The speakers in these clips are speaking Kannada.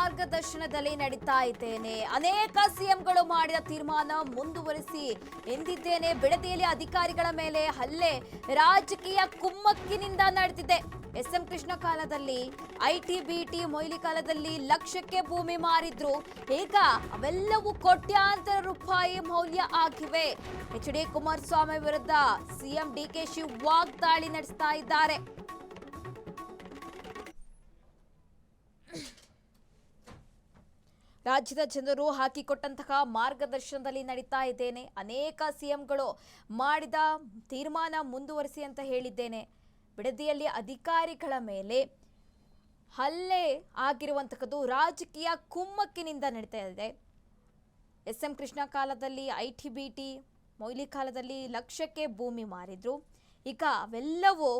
ಮಾರ್ಗದರ್ಶನದಲ್ಲಿ ನಡೀತಾ ಇದ್ದೇನೆ. ಅನೇಕ ಸಿಎಂಗಳು ಮಾಡಿದ ತೀರ್ಮಾನ ಮುಂದುವರಿಸಿ ಎಂದಿದ್ದೇನೆ. ಬಿಡದಿಯಲ್ಲಿ ಅಧಿಕಾರಿಗಳ ಮೇಲೆ ಹಲ್ಲೆ ರಾಜಕೀಯ ಕುಮ್ಮಕ್ಕಿನಿಂದ ನಡೆದಿದೆ. ಎಸ್ಎಂ ಕೃಷ್ಣ ಕಾಲದಲ್ಲಿ, ಐಟಿ ಬಿಟಿ ಮೊಯ್ಲಿ ಕಾಲದಲ್ಲಿ ಲಕ್ಷಕ್ಕೆ ಭೂಮಿ ಮಾರಿದ್ರು. ಈಗ ಅವೆಲ್ಲವೂ ಕೋಟ್ಯಾಂತರ ರೂಪಾಯಿ ಮೌಲ್ಯ ಆಗಿವೆ. ಎಚ್.ಡಿ. ಕುಮಾರಸ್ವಾಮಿ ವಿರುದ್ಧ ಸಿಎಂ ಡಿಕೆಶಿ ವಾಗ್ದಾಳಿ ನಡೆಸ್ತಾ ಇದ್ದಾರೆ. ರಾಜ್ಯದ ಜನರು ಹಾಕಿಕೊಟ್ಟಂತಹ ಮಾರ್ಗದರ್ಶನದಲ್ಲಿ ನಡೀತಾ ಇದ್ದೇನೆ. ಅನೇಕ ಸಿಎಂಗಳು ಮಾಡಿದ ತೀರ್ಮಾನ ಮುಂದುವರಿಸಿ ಅಂತ ಹೇಳಿದ್ದೇನೆ. ಬಿಡದಿಯಲ್ಲಿ ಅಧಿಕಾರಿಗಳ ಮೇಲೆ ಹಲ್ಲೆ ಆಗಿರುವಂತಹದ್ದು ರಾಜಕೀಯ ಕುಮ್ಮಕ್ಕಿನಿಂದ ನಡೀತಾ ಇದೆ. ಎಸ್ಎಂ ಕೃಷ್ಣ ಕಾಲದಲ್ಲಿ, ಐಟಿ ಬಿಟಿ ಮೊಯ್ಲಿ ಕಾಲದಲ್ಲಿ ಲಕ್ಷಕ್ಕೆ ಭೂಮಿ ಮಾರಿದ್ರು. ಈಗ ಅವೆಲ್ಲವೂ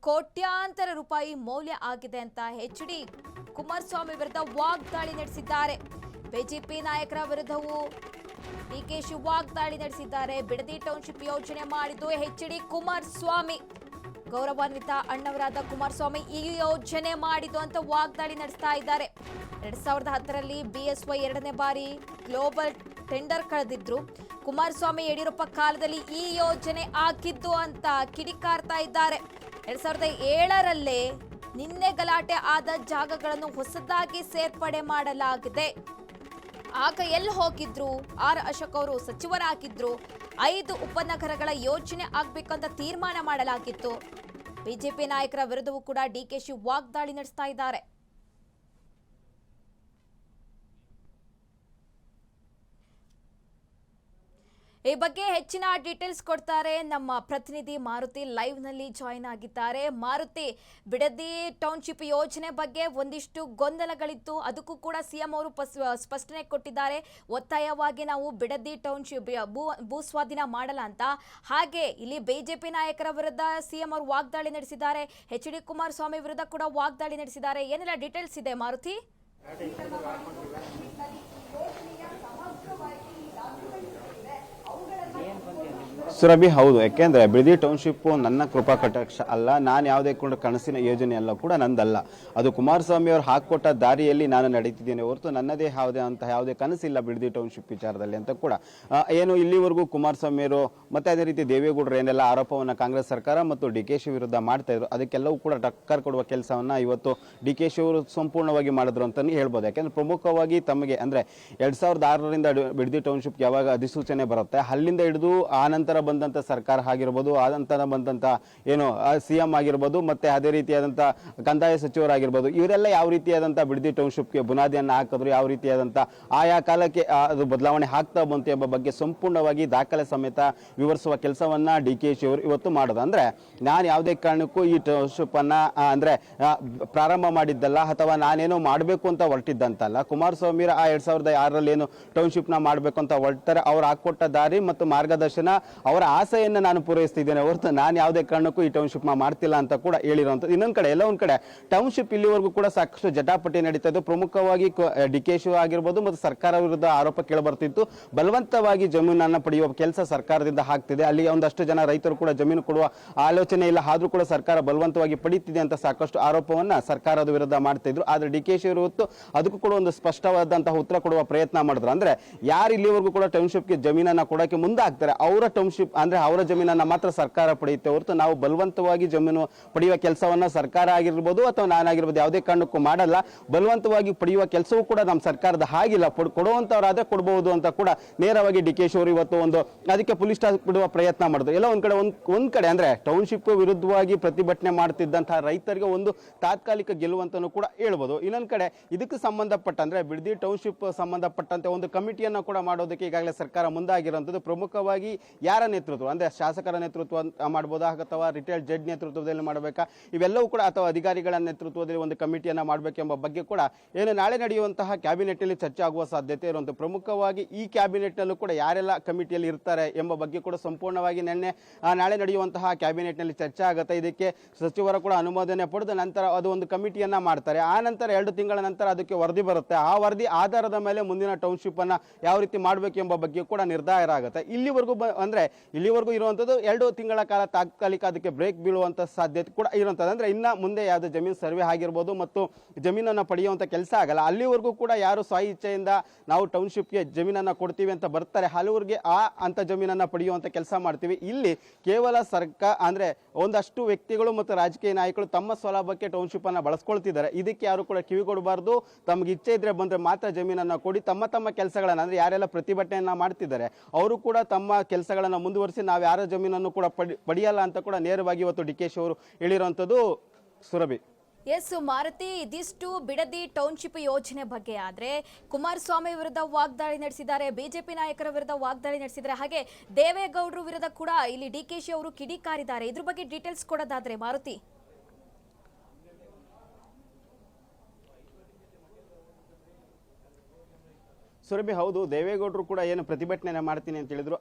ಕೋಟ್ಯಾಂತರ ರೂಪಾಯಿ ಮೌಲ್ಯ ಆಗಿದೆ ಅಂತ ಎಚ್.ಡಿ. ಕುಮಾರಸ್ವಾಮಿ ವಿರುದ್ಧ ವಾಗ್ದಾಳಿ ನಡೆಸಿದ್ದಾರೆ. ಬಿಜೆಪಿ ನಾಯಕರ ವಿರುದ್ಧವೂ ಡಿಕೆಶಿ ವಾಗ್ದಾಳಿ ನಡೆಸಿದ್ದಾರೆ. ಬಿಡದಿ ಟೌನ್ಶಿಪ್ ಯೋಜನೆ ಮಾಡಿದ್ದು ಎಚ್.ಡಿ. ಕುಮಾರಸ್ವಾಮಿ, ಗೌರವಾನ್ವಿತ ಅಣ್ಣವರಾದ ಕುಮಾರಸ್ವಾಮಿ ಈ ಯೋಜನೆ ಮಾಡಿದ್ದು ಅಂತ ವಾಗ್ದಾಳಿ ನಡೆಸ್ತಾ ಇದ್ದಾರೆ. 2010ರಲ್ಲಿ BSY 2ನೇ ಬಾರಿ ಗ್ಲೋಬಲ್ ಟೆಂಡರ್ ಕಳೆದಿದ್ರು. ಕುಮಾರಸ್ವಾಮಿ ಯಡಿಯೂರಪ್ಪ ಕಾಲದಲ್ಲಿ ಈ ಯೋಜನೆ ಆಗಿದ್ದು ಅಂತ ಕಿಡಿಕಾರ್ತಾ ಇದ್ದಾರೆ. 2007ರಲ್ಲೇ ನಿನ್ನೆ ಗಲಾಟೆ ಆದ ಜಾಗಗಳನ್ನು ಹೊಸದಾಗಿ ಸೇರ್ಪಡೆ ಮಾಡಲಾಗಿದೆ. ಆಗ ಎಲ್ಲಿ ಹೋಗಿದ್ರು? ಆರ್ ಅಶೋಕ್ ಅವರು ಸಚಿವರಾಗಿದ್ರು. 5 ಉಪನಗರಗಳ ಯೋಜನೆ ಆಗ್ಬೇಕಂತ ತೀರ್ಮಾನ ಮಾಡಲಾಗಿತ್ತು. ಬಿಜೆಪಿ ನಾಯಕರ ವಿರುದ್ಧವೂ ಕೂಡ ಡಿಕೆಶಿ ವಾಗ್ದಾಳಿ ನಡೆಸ್ತಾ ಇದ್ದಾರೆ. ಈ ಬಗ್ಗೆ ಹೆಚ್ಚಿನ ಡೀಟೇಲ್ಸ್ ಕೊಡ್ತಾರೆ ನಮ್ಮ ಪ್ರತಿನಿಧಿ ಮಾರುತಿ. ಲೈವ್ ನಲ್ಲಿ ಜಾಯಿನ್ ಆಗಿದ್ದಾರೆ. ಮಾರುತಿ, ಬಿಡದಿ ಟೌನ್ಶಿಪ್ ಯೋಜನೆ ಬಗ್ಗೆ ಒಂದಿಷ್ಟು ಗೊಂದಲಗಳಿತ್ತು, ಅದಕ್ಕೂ ಕೂಡ ಸಿಎಂ ಅವರು ಸ್ಪಷ್ಟನೆ ಕೊಟ್ಟಿದ್ದಾರೆ. ಒತ್ತಾಯವಾಗಿ ನಾವು ಬಿಡದಿ ಟೌನ್ಶಿಪ್ ಭೂ ಸ್ವಾಧೀನ ಮಾಡಲ್ಲ ಅಂತ. ಹಾಗೆ ಇಲ್ಲಿ ಬಿಜೆಪಿ ನಾಯಕರ ವಿರುದ್ಧ ಸಿಎಂ ಅವರು ವಾಗ್ದಾಳಿ ನಡೆಸಿದ್ದಾರೆ. ಎಚ್.ಡಿ. ಕುಮಾರಸ್ವಾಮಿ ವಿರುದ್ಧ ಕೂಡ ವಾಗ್ದಾಳಿ ನಡೆಸಿದ್ದಾರೆ. ಏನೆಲ್ಲ ಡೀಟೇಲ್ಸ್ ಇದೆ ಮಾರುತಿ? ಸುರಭಿ, ಹೌದು. ಯಾಕೆಂದರೆ ಬಿಡದಿ ಟೌನ್ಶಿಪ್ಪು ನನ್ನ ಕೃಪಾ ಕಟಾಕ್ಷ ಅಲ್ಲ, ನಾನು ಯಾವುದೇ ಕೂಡ ಕನಸಿನ ಯೋಜನೆ ಅಲ್ಲ ಕೂಡ ನಂದಲ್ಲ. ಅದು ಕುಮಾರಸ್ವಾಮಿ ಅವರು ಹಾಕಿಕೊಟ್ಟ ದಾರಿಯಲ್ಲಿ ನಾನು ನಡೀತಿದ್ದೇನೆ ಹೊರತು ನನ್ನದೇ ಯಾವುದೇ ಕನಸಿಲ್ಲ ಬಿಡದಿ ಟೌನ್ಶಿಪ್ ವಿಚಾರದಲ್ಲಿ ಅಂತ ಕೂಡ ಏನು ಇಲ್ಲಿವರೆಗೂ ಕುಮಾರಸ್ವಾಮಿ ಅವರು ಮತ್ತೆ ಅದೇ ರೀತಿ ದೇವೇಗೌಡರು ಏನೆಲ್ಲ ಆರೋಪವನ್ನು ಕಾಂಗ್ರೆಸ್ ಸರ್ಕಾರ ಮತ್ತು ಡಿಕೆಶಿ ವಿರುದ್ಧ ಮಾಡ್ತಾ ಇದ್ರು, ಅದಕ್ಕೆಲ್ಲವೂ ಕೂಡ ಟಕ್ಕರ್ ಕೊಡುವ ಕೆಲಸವನ್ನು ಇವತ್ತು ಡಿಕೆಶಿ ಅವರು ಸಂಪೂರ್ಣವಾಗಿ ಮಾಡಿದ್ರು ಅಂತಲೇ ಹೇಳ್ಬೋದು. ಯಾಕೆಂದರೆ ಪ್ರಮುಖವಾಗಿ ತಮಗೆ ಅಂದರೆ 2006ರಿಂದ ಬಿಡದಿ ಟೌನ್ಶಿಪ್ ಯಾವಾಗ ಅಧಿಸೂಚನೆ ಬರುತ್ತೆ ಅಲ್ಲಿಂದ ಹಿಡಿದು ಆನಂತರ ಬಂದಂತ ಸರ್ಕಾರ ಆಗಿರ್ಬೋದು, ಆನಂತರ ಬಂದಂತ ಏನು ಸಿಎಂ ಆಗಿರ್ಬೋದು, ಮತ್ತೆ ಅದೇ ರೀತಿಯಾದಂಥ ಕಂದಾಯ ಸಚಿವರಾಗಿರ್ಬೋದು, ಇವರೆಲ್ಲ ಯಾವ ರೀತಿಯಾದಂಥ ಬಿಡದಿ ಟೌನ್ಶಿಪ್ಗೆ ಬುನಾದಿಯನ್ನು ಹಾಕಿದ್ರು, ಯಾವ ರೀತಿಯಾದಂಥ ಆಯಾ ಕಾಲಕ್ಕೆ ಅದು ಬದಲಾವಣೆ ಆಗ್ತಾ ಬಂತು ಎಂಬ ಬಗ್ಗೆ ಸಂಪೂರ್ಣವಾಗಿ ದಾಖಲೆ ಸಮೇತ ವಿವರಿಸುವ ಕೆಲಸವನ್ನ ಡಿಕೆಶಿ ಅವರು ಇವತ್ತು ಮಾಡೋದು. ಅಂದ್ರೆ ನಾನು ಯಾವುದೇ ಕಾರಣಕ್ಕೂ ಈ ಟೌನ್ಶಿಪ್ ಅನ್ನ ಅಂದ್ರೆ ಪ್ರಾರಂಭ ಮಾಡಿದ್ದಲ್ಲ ಅಥವಾ ನಾನೇನೋ ಮಾಡಬೇಕು ಅಂತ ಹೊರಟಿದ್ದಂತಲ್ಲ. ಕುಮಾರಸ್ವಾಮಿ ಆ 2006ರಲ್ಲಿ ಏನು ಟೌನ್ಶಿಪ್ ನ ಮಾಡಬೇಕು ಅಂತ ಹೊರಟಾರೆ ಅವ್ರು ಹಾಕೊಟ್ಟ ದಾರಿ ಮತ್ತು ಮಾರ್ಗದರ್ಶನ ಅವರ ಆಸೆಯನ್ನು ನಾನು ಪೂರೈಸ್ತಿದ್ದೇನೆ ಹೊರತು ನಾನು ಯಾವುದೇ ಕಾರಣಕ್ಕೂ ಈ ಟೌನ್ಶಿಪ್ ಮಾಡ್ತಿಲ್ಲ ಅಂತ ಕೂಡ ಹೇಳಿರುವಂಥದ್ದು. ಇನ್ನೊಂದು ಕಡೆ ಎಲ್ಲ ಒಂದ್ ಕಡೆ ಟೌನ್ಶಿಪ್ ಇಲ್ಲಿವರೆಗೂ ಕೂಡ ಸಾಕಷ್ಟು ಜಟಾಪಟಿ ನಡೀತಾ ಇದ್ದು. ಪ್ರಮುಖವಾಗಿ ಡಿಕೆಶಿ ಆಗಿರ್ಬೋದು ಮತ್ತು ಸರ್ಕಾರ ವಿರುದ್ಧ ಆರೋಪ ಕೇಳಬರ್ತಿತ್ತು. ಬಲವಂತವಾಗಿ ಜಮೀನನ್ನು ಪಡೆಯುವ ಕೆಲಸ ಸರ್ಕಾರದಿಂದ ಆಗ್ತಿದೆ. ಅಲ್ಲಿ ಒಂದಷ್ಟು ಜನ ರೈತರು ಕೂಡ ಜಮೀನು ಕೊಡುವ ಆಲೋಚನೆ ಇಲ್ಲ, ಆದ್ರೂ ಕೂಡ ಸರ್ಕಾರ ಬಲವಂತವಾಗಿ ಪಡೀತಿದೆ ಅಂತ ಸಾಕಷ್ಟು ಆರೋಪವನ್ನ ಸರ್ಕಾರದ ವಿರುದ್ಧ ಮಾಡ್ತಾ ಇದ್ರು. ಆದ್ರೆ ಡಿಕೆಶಿ ಅವರು ಹೊತ್ತು ಅದಕ್ಕೂ ಕೂಡ ಒಂದು ಸ್ಪಷ್ಟವಾದಂತಹ ಉತ್ತರ ಕೊಡುವ ಪ್ರಯತ್ನ ಮಾಡಿದ್ರು. ಅಂದ್ರೆ ಯಾರು ಇಲ್ಲಿವರೆಗೂ ಕೂಡ ಟೌನ್ಶಿಪ್ಗೆ ಜಮೀನನ್ನ ಕೊಡೋಕೆ ಮುಂದಾಗ್ತಾರೆ ಅವರ ಟೌನ್ಶಿಪ್ ಅಂದ್ರೆ ಅವರ ಜಮೀನನ್ನ ಮಾತ್ರ ಸರ್ಕಾರ ಪಡೆಯುತ್ತೆ ಹೊರತು ನಾವು ಬಲವಂತವಾಗಿ ಜಮೀನು ಪಡೆಯುವ ಕೆಲಸವನ್ನ ಸರ್ಕಾರ ಆಗಿರ್ಬೋದು ಅಥವಾ ನಾನಾಗಿರ್ಬೋದು ಯಾವುದೇ ಕಾರಣಕ್ಕೂ ಮಾಡಲ್ಲ. ಬಲವಂತವಾಗಿ ಪಡೆಯುವ ಕೆಲಸವೂ ಕೂಡ ನಮ್ಮ ಸರ್ಕಾರದ ಹಾಗಿಲ್ಲ. ಕೊಡುವಂತವರಾದ್ರೆ ಕೊಡಬಹುದು ಅಂತ ಕೂಡ ನೇರವಾಗಿ ಡಿಕೆಶಿ ಅವರು ಇವತ್ತು ಒಂದು ಅದಕ್ಕೆ ಪೊಲೀಸ್ ಸ್ಟಾಪ್ ಬಿಡುವ ಪ್ರಯತ್ನ ಮಾಡಿದ್ರು. ಎಲ್ಲ ಒಂದ್ ಕಡೆ ಅಂದ್ರೆ ಟೌನ್ಶಿಪ್ ವಿರುದ್ಧವಾಗಿ ಪ್ರತಿಭಟನೆ ಮಾಡ್ತಿದ್ದಂತಹ ರೈತರಿಗೆ ಒಂದು ತಾತ್ಕಾಲಿಕ ಗೆಲುವಂತನೂ ಕೂಡ ಹೇಳ್ಬೋದು. ಇನ್ನೊಂದ್ ಕಡೆ ಇದಕ್ಕೆ ಸಂಬಂಧಪಟ್ಟ ಅಂದ್ರೆ ಬಿಡದಿ ಟೌನ್ಶಿಪ್ ಸಂಬಂಧಪಟ್ಟಂತೆ ಒಂದು ಕಮಿಟಿಯನ್ನ ಕೂಡ ಮಾಡೋದಕ್ಕೆ ಈಗಾಗಲೇ ಸರ್ಕಾರ ಮುಂದಾಗಿರುವಂತದ್ದು. ಪ್ರಮುಖವಾಗಿ ಯಾರ ನೇತೃತ್ವ ಅಂದ್ರೆ ಶಾಸಕರ ನೇತೃತ್ವ ಮಾಡಬಹುದಾ ಅಥವಾ ರಿಟೈರ್ಡ್ ಜಡ್ಜ್ ನೇತೃತ್ವದಲ್ಲಿ ಮಾಡಬೇಕಾ, ಇವೆಲ್ಲವೂ ಕೂಡ ಅಥವಾ ಅಧಿಕಾರಿಗಳ ನೇತೃತ್ವದಲ್ಲಿ ಒಂದು ಕಮಿಟಿಯನ್ನ ಮಾಡಬೇಕೆಂಬ ಬಗ್ಗೆ ಕೂಡ ಏನು ನಾಳೆ ನಡೆಯುವಂತಹ ಕ್ಯಾಬಿನೆಟ್ ಅಲ್ಲಿ ಚರ್ಚೆ ಆಗುವ ಸಾಧ್ಯತೆ ಇರುವಂತಹ. ಪ್ರಮುಖವಾಗಿ ಈ ಕ್ಯಾಬಿನೆಟ್ ನಲ್ಲೂ ಕೂಡ ಯಾರೆಲ್ಲ ಕಮಿಟಿಯಲ್ಲಿ ಇರ್ತಾರೆ ಎಂಬ ಬಗ್ಗೆ ಕೂಡ ಸಂಪೂರ್ಣವಾಗಿ ನಾಳೆ ನಡೆಯುವಂತಹ ಕ್ಯಾಬಿನೆಟ್ ನಲ್ಲಿ ಚರ್ಚೆ ಆಗುತ್ತೆ. ಇದಕ್ಕೆ ಸಚಿವರ ಕೂಡ ಅನುಮೋದನೆ ಪಡೆದು ನಂತರ ಅದು ಒಂದು ಕಮಿಟಿಯನ್ನ ಮಾಡ್ತಾರೆ. ಆ ನಂತರ 2 ತಿಂಗಳ ನಂತರ ಅದಕ್ಕೆ ವರದಿ ಬರುತ್ತೆ. ಆ ವರದಿ ಆಧಾರದ ಮೇಲೆ ಮುಂದಿನ ಟೌನ್ಶಿಪ್ ಅನ್ನ ಯಾವ ರೀತಿ ಮಾಡಬೇಕು ಎಂಬ ಬಗ್ಗೆ ಕೂಡ ನಿರ್ಧಾರ ಆಗುತ್ತೆ. ಇಲ್ಲಿವರೆಗೂ ಅಂದ್ರೆ ಇಲ್ಲಿವರೆಗೂ ಇರುವಂಥದ್ದು 2 ತಿಂಗಳ ಕಾಲ ತಾತ್ಕಾಲಿಕ ಅದಕ್ಕೆ ಬ್ರೇಕ್ ಬೀಳುವಂಥ ಸಾಧ್ಯತೆ ಕೂಡ ಇರುವಂಥದ್ದು. ಅಂದರೆ ಇನ್ನು ಮುಂದೆ ಯಾವುದೇ ಜಮೀನು ಸರ್ವೆ ಆಗಿರ್ಬೋದು ಮತ್ತು ಜಮೀನನ್ನು ಪಡೆಯುವಂಥ ಕೆಲಸ ಆಗಲ್ಲ. ಅಲ್ಲಿವರೆಗೂ ಕೂಡ ಯಾರು ಸ್ವ ಇಚ್ಛೆಯಿಂದ ನಾವು ಟೌನ್ಶಿಪ್ಗೆ ಜಮೀನನ್ನು ಕೊಡ್ತೀವಿ ಅಂತ ಬರ್ತಾರೆ, ಹಲವರಿಗೆ ಅಂಥ ಜಮೀನನ್ನು ಪಡೆಯುವಂಥ ಕೆಲಸ ಮಾಡ್ತೀವಿ. ಇಲ್ಲಿ ಕೇವಲ ಅಂದರೆ ಒಂದಷ್ಟು ವ್ಯಕ್ತಿಗಳು ಮತ್ತು ರಾಜಕೀಯ ನಾಯಕರು ತಮ್ಮ ಸೌಲಭ್ಯಕ್ಕೆ ಟೌನ್ಶಿಪ್ ಅನ್ನು ಬಳಸ್ಕೊಳ್ತಿದ್ದಾರೆ. ಇದಕ್ಕೆ ಯಾರು ಕೂಡ ಕಿವಿ ಕೊಡಬಾರ್ದು. ತಮ್ಗೆ ಇಚ್ಛೆ ಇದ್ರೆ ಬಂದ್ರೆ ಮಾತ್ರ ಜಮೀನನ್ನು ಕೊಡಿ. ತಮ್ಮ ಕೆಲಸಗಳನ್ನ ಅಂದ್ರೆ ಯಾರೆಲ್ಲ ಪ್ರತಿಭಟನೆಯನ್ನ ಮಾಡ್ತಿದ್ದಾರೆ ಅವರು ಕೂಡ ತಮ್ಮ ಕೆಲಸಗಳನ್ನ ಮುಂದುವರಿಸಿ ನಾವು ಯಾರ ಜಮೀನನ್ನು ಕೂಡ ಪಡೆಯಲ್ಲ ಅಂತ ಕೂಡ ನೇರವಾಗಿ ಇವತ್ತು DKಶಿ ಅವರು ಹೇಳಿರುವಂಥದ್ದು. ಸುರಭಿ. ಎಸ್ ಮಾರುತಿ, ಇದಿಷ್ಟು ಬಿಡದಿ ಟೌನ್ಶಿಪ್ ಯೋಜನೆ ಬಗ್ಗೆ. ಆದ್ರೆ ಕುಮಾರಸ್ವಾಮಿ ವಿರುದ್ಧ ವಾಗ್ದಾಳಿ ನಡೆಸಿದ್ದಾರೆ, ಬಿಜೆಪಿ ನಾಯಕರ ವಿರುದ್ಧ ವಾಗ್ದಾಳಿ ನಡೆಸಿದ್ದಾರೆ, ಹಾಗೆ ದೇವೇಗೌಡರ ವಿರುದ್ಧ ಕೂಡ ಇಲ್ಲಿ DKಶಿ ಅವರು ಕಿಡಿಕಾರಿದ್ದಾರೆ. ಇದ್ರ ಬಗ್ಗೆ ಡೀಟೇಲ್ಸ್ ಕೊಡೋದಾದ್ರೆ ಮಾರುತಿ. ಸುರಭಿ, ಹೌದು, ದೇವೇಗೌಡರು ಕೂಡ ಏನು ಪ್ರತಿಭಟನೆ ಮಾಡ್ತೀನಿ ಅಂತ ಹೇಳಿದ್ರು,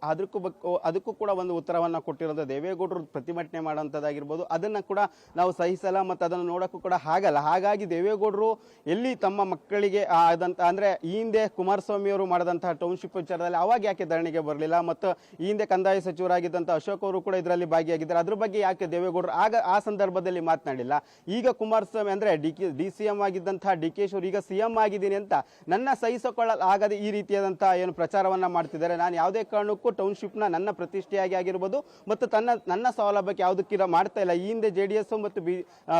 ಅದಕ್ಕೂ ಕೂಡ ಒಂದು ಉತ್ತರವನ್ನು ಕೊಟ್ಟಿರೋದು. ದೇವೇಗೌಡರು ಪ್ರತಿಭಟನೆ ಮಾಡೋಂಥದ್ದಾಗಿರ್ಬೋದು, ಅದನ್ನು ಕೂಡ ನಾವು ಸಹಿಸಲ್ಲ ಮತ್ತು ಅದನ್ನು ನೋಡೋಕ್ಕೂ ಕೂಡ ಆಗಲ್ಲ. ಹಾಗಾಗಿ ದೇವೇಗೌಡರು ಎಲ್ಲಿ ತಮ್ಮ ಮಕ್ಕಳಿಗೆ ಆದಂಥ ಅಂದರೆ ಈ ಹಿಂದೆ ಕುಮಾರಸ್ವಾಮಿ ಅವರು ಮಾಡಿದಂತಹ ಟೌನ್ಶಿಪ್ ವಿಚಾರದಲ್ಲಿ ಅವಾಗ ಯಾಕೆ ಧರಣಿಗೆ ಬರಲಿಲ್ಲ, ಮತ್ತು ಈ ಹಿಂದೆ ಕಂದಾಯ ಸಚಿವರಾಗಿದ್ದಂಥ ಅಶೋಕ್ ಅವರು ಕೂಡ ಇದರಲ್ಲಿ ಭಾಗಿಯಾಗಿದ್ದಾರೆ, ಅದ್ರ ಬಗ್ಗೆ ಯಾಕೆ ದೇವೇಗೌಡರು ಆ ಸಂದರ್ಭದಲ್ಲಿ ಮಾತನಾಡಿಲ್ಲ. ಈಗ ಕುಮಾರಸ್ವಾಮಿ ಅಂದರೆ DCM ಆಗಿದ್ದಂತಹ DKಶಿ ಅವರು ಈಗ CM ಆಗಿದ್ದೀನಿ ಅಂತ ನನ್ನ ಸಹಿಸಿಕೊಳ್ಳಲಾಗದೆ ಈ ರೀತಿಯಾದಂತಹ ಏನು ಪ್ರಚಾರವನ್ನ ಮಾಡ್ತಿದ್ದಾರೆ. ನಾನು ಯಾವುದೇ ಕಾರಣಕ್ಕೂ ಟೌನ್ಶಿಪ್ನ ನನ್ನ ಪ್ರತಿಷ್ಠೆಯಾಗಿ ಆಗಿರ್ಬೋದು ಮತ್ತು ನನ್ನ ಸೌಲಭ್ಯಕ್ಕೆ ಯಾವುದಕ್ಕಿರ ಮಾಡ್ತಾ ಇಲ್ಲ. ಈ ಹಿಂದೆ JDS ಮತ್ತು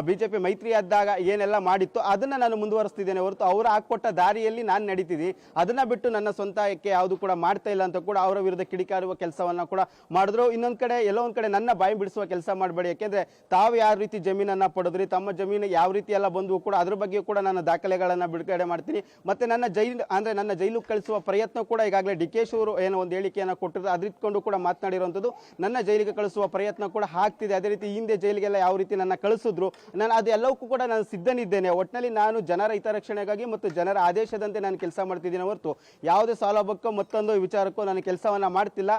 BJP ಮೈತ್ರಿ ಆದಾಗ ಏನೆಲ್ಲ ಮಾಡಿತ್ತು ಅದನ್ನ ನಾನು ಮುಂದುವರಿಸ್ತಿದ್ದೇನೆ ಹೊರತು ಅವರು ಹಾಕೊಟ್ಟ ದಾರಿಯಲ್ಲಿ ನಾನು ನಡೀತಿದ್ದೀನಿ. ಅದನ್ನ ಬಿಟ್ಟು ನನ್ನ ಸ್ವಂತಕ್ಕೆ ಯಾವುದು ಕೂಡ ಮಾಡ್ತಾ ಇಲ್ಲ ಅಂತ ಕೂಡ ಅವರ ವಿರುದ್ಧ ಕಿಡಿಕಾರುವ ಕೆಲಸವನ್ನ ಕೂಡ ಮಾಡಿದ್ರು. ಇನ್ನೊಂದ್ ಕಡೆ ಎಲ್ಲೋ ಒಂದ್ ಕಡೆ ನನ್ನ ಬಾಯಿ ಬಿಡಿಸುವ ಕೆಲಸ ಮಾಡಬೇಡಿ, ಯಾಕೆಂದ್ರೆ ತಾವು ಯಾವ ರೀತಿ ಜಮೀನನ್ನ ಪಡೆದ್ರಿ, ತಮ್ಮ ಜಮೀನು ಯಾವ ರೀತಿ ಎಲ್ಲ ಬಂದು ಕೂಡ ಅದ್ರ ಬಗ್ಗೆ ಕೂಡ ನಾನು ದಾಖಲೆಗಳನ್ನ ಬಿಡುಗಡೆ ಮಾಡ್ತೀನಿ. ಮತ್ತೆ ನನ್ನ ಜೈಲು ಕಳಿಸುವ ಪ್ರಯತ್ನ ಕೂಡ ಈಗಾಗಲೇ DKಶಿ ಅವರು ಏನೋ ಒಂದು ಹೇಳಿಕೆಯನ್ನು ಕೊಟ್ಟಿದ್ರು, ಅದಿಟ್ಕೊಂಡು ಕೂಡ ಮಾತನಾಡಿರುವಂಥದ್ದು. ನನ್ನ ಜೈಲಿಗೆ ಕಳಿಸುವ ಪ್ರಯತ್ನ ಕೂಡ ಆಗ್ತಿದೆ. ಅದೇ ರೀತಿ ಹಿಂದೆ ಜೈಲಿಗೆಲ್ಲ ಯಾವ ರೀತಿ ನನ್ನ ಕಳಿಸಿದ್ರು, ನಾನು ಅದೆಲ್ಲವಕ್ಕೂ ಕೂಡ ನಾನು ಸಿದ್ಧನಿದ್ದೇನೆ. ಒಟ್ಟಿನಲ್ಲಿ ನಾನು ಜನರ ಹಿತರಕ್ಷಣೆಗಾಗಿ ಮತ್ತು ಜನರ ಆದೇಶದಂತೆ ನಾನು ಕೆಲಸ ಮಾಡ್ತಿದ್ದೀನಿ ಹೊರತು ಯಾವುದೇ ಸೌಲಭ್ಯಕ್ಕೂ ಮತ್ತೊಂದು ವಿಚಾರಕ್ಕೂ ನಾನು ಕೆಲಸವನ್ನ ಮಾಡ್ತಿಲ್ಲ.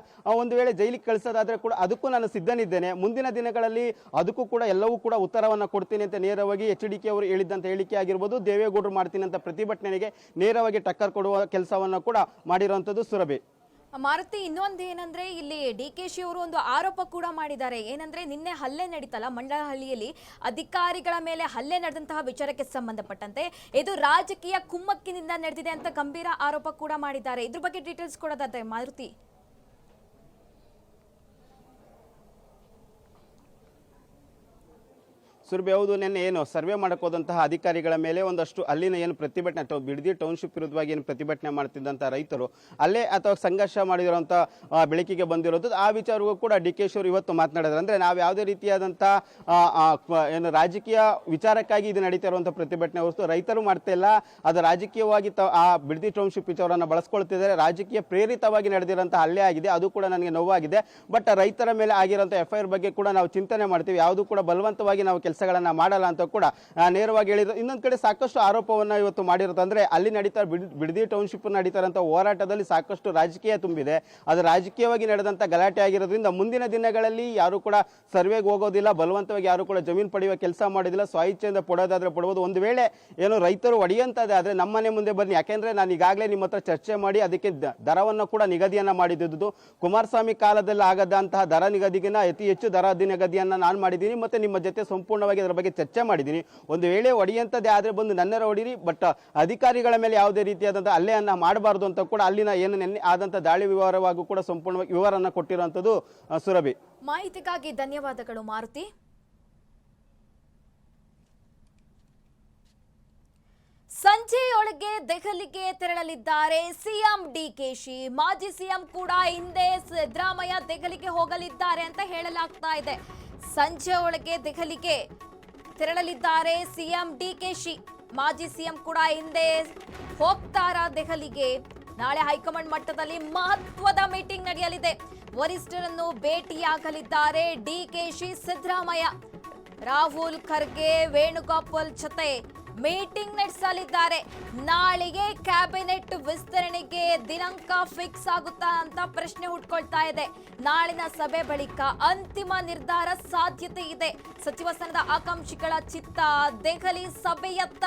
ಒಂದು ವೇಳೆ ಜೈಲಿಗೆ ಕಳಿಸೋದಾದ್ರೆ ಕೂಡ ಅದಕ್ಕೂ ನಾನು ಸಿದ್ಧನಿದ್ದೇನೆ. ಮುಂದಿನ ದಿನಗಳಲ್ಲಿ ಅದಕ್ಕೂ ಕೂಡ ಎಲ್ಲವೂ ಕೂಡ ಉತ್ತರವನ್ನ ಕೊಡ್ತೀನಿ ಅಂತ ನೇರವಾಗಿ HDK ಅವರು ಹೇಳಿದಂತ ಹೇಳಿಕೆ ಆಗಿರ್ಬೋದು, ದೇವೇಗೌಡರು ಮಾಡ್ತೀನಿ ಅಂತ ಪ್ರತಿಭಟನೆಗೆ ನೇರವಾಗಿ ಟಕ್ಕರ್ ಕೊಡುವ ಕೆಲಸವನ್ನ ಕೂಡ ಮಾಡಿರುವಂತದ್ದು. ಸುರಭಿ. ಮಾರುತಿ, ಇನ್ನೊಂದು ಏನಂದ್ರೆ ಇಲ್ಲಿ DKಶಿ ಅವರು ಒಂದು ಆರೋಪ ಕೂಡ ಮಾಡಿದ್ದಾರೆ. ಏನಂದ್ರೆ ನಿನ್ನೆ ಹಲ್ಲೆ ನಡೀತಲ್ಲ ಮಂಡಲಹಳ್ಳಿಯಲ್ಲಿ, ಅಧಿಕಾರಿಗಳ ಮೇಲೆ ಹಲ್ಲೆ ನಡೆದಂತಹ ವಿಚಾರಕ್ಕೆ ಸಂಬಂಧಪಟ್ಟಂತೆ ಇದು ರಾಜಕೀಯ ಕುಮ್ಮಕ್ಕಿನಿಂದ ನಡೆದಿದೆ ಅಂತ ಗಂಭೀರ ಆರೋಪ ಕೂಡ ಮಾಡಿದ್ದಾರೆ. ಇದ್ರ ಬಗ್ಗೆ ಡೀಟೇಲ್ಸ್ ಕೊಡೋದಾದ್ರೆ ಮಾರುತಿ. ಸುರಭಿ, ಹೌದು, ನಿನ್ನೆ ಏನು ಸರ್ವೆ ಮಾಡಕ್ಕೆ ಹೋದಂತಹ ಅಧಿಕಾರಿಗಳ ಮೇಲೆ ಒಂದಷ್ಟು ಅಲ್ಲಿನ ಏನು ಪ್ರತಿಭಟನೆ ಬಿಡದಿ ಟೌನ್ಶಿಪ್ ವಿರುದ್ಧವಾಗಿ ಏನು ಪ್ರತಿಭಟನೆ ಮಾಡ್ತಿದ್ದಂಥ ರೈತರು ಅಲ್ಲೇ ಅಥವಾ ಸಂಘರ್ಷ ಮಾಡಿರುವಂಥ ಬೆಳಕಿಗೆ ಬಂದಿರೋದು. ಆ ವಿಚಾರವೂ ಕೂಡ DKಶಿ ಅವರು ಇವತ್ತು ಮಾತನಾಡಿದ್ರು. ಅಂದರೆ ನಾವು ಯಾವುದೇ ರೀತಿಯಾದಂಥ ಏನು ರಾಜಕೀಯ ವಿಚಾರಕ್ಕಾಗಿ ಇದು ನಡೀತಾ ಇರುವಂಥ ಪ್ರತಿಭಟನೆ ಹೊರತು ರೈತರು ಮಾಡ್ತಾ ಇಲ್ಲ, ಅದು ರಾಜಕೀಯವಾಗಿ ಆ ಬಿಡದಿ ಟೌನ್ಶಿಪ್ ವಿಚಾರವನ್ನು ಬಳಸ್ಕೊಳ್ತಿದ್ದಾರೆ. ರಾಜಕೀಯ ಪ್ರೇರಿತವಾಗಿ ನಡೆದಿರೋಂಥ ಹಲ್ಲೆ ಆಗಿದೆ, ಅದು ಕೂಡ ನನಗೆ ನೋವಾಗಿದೆ. ಬಟ್ ರೈತರ ಮೇಲೆ ಆಗಿರೋಂಥ FIR ಬಗ್ಗೆ ಕೂಡ ನಾವು ಚಿಂತನೆ ಮಾಡ್ತೀವಿ, ಯಾವುದು ಕೂಡ ಬಲವಂತವಾಗಿ ನಾವು ಕೆಲಸಗಳನ್ನ ಮಾಡಲ್ಲ ಅಂತ ಕೂಡ ನೇರವಾಗಿ ಹೇಳಿದ್ರು. ಇನ್ನೊಂದು ಕಡೆ ಸಾಕಷ್ಟು ಆರೋಪವನ್ನ ಇವತ್ತು ಮಾಡಿರುತ್ತೆ. ಅಂದ್ರೆ ಅಲ್ಲಿ ನಡೀತಾ ಬಿಡದಿ ಟೌನ್ಶಿಪ್ ನಡೀತಾರಂತ ಹೋರಾಟದಲ್ಲಿ ಸಾಕಷ್ಟು ರಾಜಕೀಯ ತುಂಬಿದೆ. ಅದು ರಾಜಕೀಯವಾಗಿ ನಡೆದಂತ ಗಲಾಟೆ ಆಗಿರೋದ್ರಿಂದ ಮುಂದಿನ ದಿನಗಳಲ್ಲಿ ಯಾರು ಕೂಡ ಸರ್ವೆಗೆ ಹೋಗೋದಿಲ್ಲ, ಬಲವಂತವಾಗಿ ಯಾರು ಕೂಡ ಜಮೀನು ಪಡೆಯುವ ಕೆಲಸ ಮಾಡೋದಿಲ್ಲ. ಸ್ವಇಚ್ಛೆಯಿಂದ ಪಡೋದಾದ್ರೆ ಪಡಬಹುದು. ಒಂದು ವೇಳೆ ಏನು ರೈತರು ಒಡೆಯಂತದೆ ಆದ್ರೆ ನಮ್ಮನೆ ಮುಂದೆ ಬನ್ನಿ, ಯಾಕೆಂದ್ರೆ ನಾನು ಈಗಾಗಲೇ ನಿಮ್ಮ ಹತ್ರ ಚರ್ಚೆ ಮಾಡಿ ಅದಕ್ಕೆ ದರವನ್ನು ಕೂಡ ನಿಗದಿಯನ್ನ ಮಾಡಿದ್ದು. ಕುಮಾರಸ್ವಾಮಿ ಕಾಲದಲ್ಲಿ ಆಗದಂತಹ ದರ ನಿಗದಿಗಿನ ಅತಿ ಹೆಚ್ಚು ದರ ನಿಗದಿಯನ್ನ ನಾನು ಮಾಡಿದ್ದೀನಿ, ಮತ್ತೆ ನಿಮ್ಮ ಜೊತೆ ಸಂಪೂರ್ಣ ಅದರ ಬಗ್ಗೆ ಚರ್ಚೆ ಮಾಡಿದ್ದೀನಿ. ಒಂದು ವೇಳೆ ಹೊಡೆಯಂತದ್ದೇ ಆದ್ರೆ ಬಂದು ನನ್ನರ ಹೊಡಿರಿ, ಬಟ್ ಅಧಿಕಾರಿಗಳ ಮೇಲೆ ಯಾವುದೇ ರೀತಿಯಾದಂತಹ ಹಲ್ಲೆಯನ್ನ ಮಾಡಬಾರದು ಅಂತ ಕೂಡ ಅಲ್ಲಿನ ಏನು ನೆನ್ನೆ ಆದಂತ ದಾಳಿ ವಿವರವಾಗೂ ಕೂಡ ಸಂಪೂರ್ಣವಾಗಿ ವಿವರನ್ನ ಕೊಟ್ಟಿರುವಂತದ್ದು. ಸುರಭಿ, ಮಾಹಿತಿಗಾಗಿ ಧನ್ಯವಾದಗಳು ಮಾರುತಿ. ಸಂಜೆಯೊಳಗೆ ದೆಹಲಿಗೆ ತೆರಳಲಿದ್ದಾರೆ CM DKಶಿ. ಮಾಜಿ CM ಕೂಡ ಹಿಂದೆ ಸಿದ್ದರಾಮಯ್ಯ ದೆಹಲಿಗೆ ಹೋಗಲಿದ್ದಾರೆ ಅಂತ ಹೇಳಲಾಗ್ತಾ ಇದೆ. ಸಂಜೆ ಒಳಗೆ ದೆಹಲಿಗೆ ತೆರಳಲಿದ್ದಾರೆ CM DKಶಿ. ಮಾಜಿ CM ಕೂಡ ಹಿಂದೆ ಹೋಗ್ತಾರ ದೆಹಲಿಗೆ. ನಾಳೆ ಹೈಕಮಾಂಡ್ ಮಟ್ಟದಲ್ಲಿ ಮಹತ್ವದ ಮೀಟಿಂಗ್ ನಡೆಯಲಿದೆ. ವರಿಷ್ಠರನ್ನು ಭೇಟಿಯಾಗಲಿದ್ದಾರೆ DKಶಿ. ಸಿದ್ದರಾಮಯ್ಯ, ರಾಹುಲ್ ಖರ್ಗೆ, ವೇಣುಗೋಪಾಲ್ ಜೊತೆ ಮೀಟಿಂಗ್ ನಡೆಸಲಿದ್ದಾರೆ. ನಾಳೆಗೆ ಕ್ಯಾಬಿನೆಟ್ ವಿಸ್ತರಣೆಗೆ ದಿನಾಂಕ ಫಿಕ್ಸ್ ಆಗುತ್ತಾ ಅಂತ ಪ್ರಶ್ನೆ ಹುಟ್ಕೊಳ್ತಾ ಇದೆ. ನಾಳಿನ ಸಭೆ ಬಳಿಕ ಅಂತಿಮ ನಿರ್ಧಾರ ಸಾಧ್ಯತೆ ಇದೆ. ಸಚಿವ ಸ್ಥಾನದ ಆಕಾಂಕ್ಷಿಗಳ ಚಿತ್ತ ದೆಹಲಿ ಸಭೆಯತ್ತ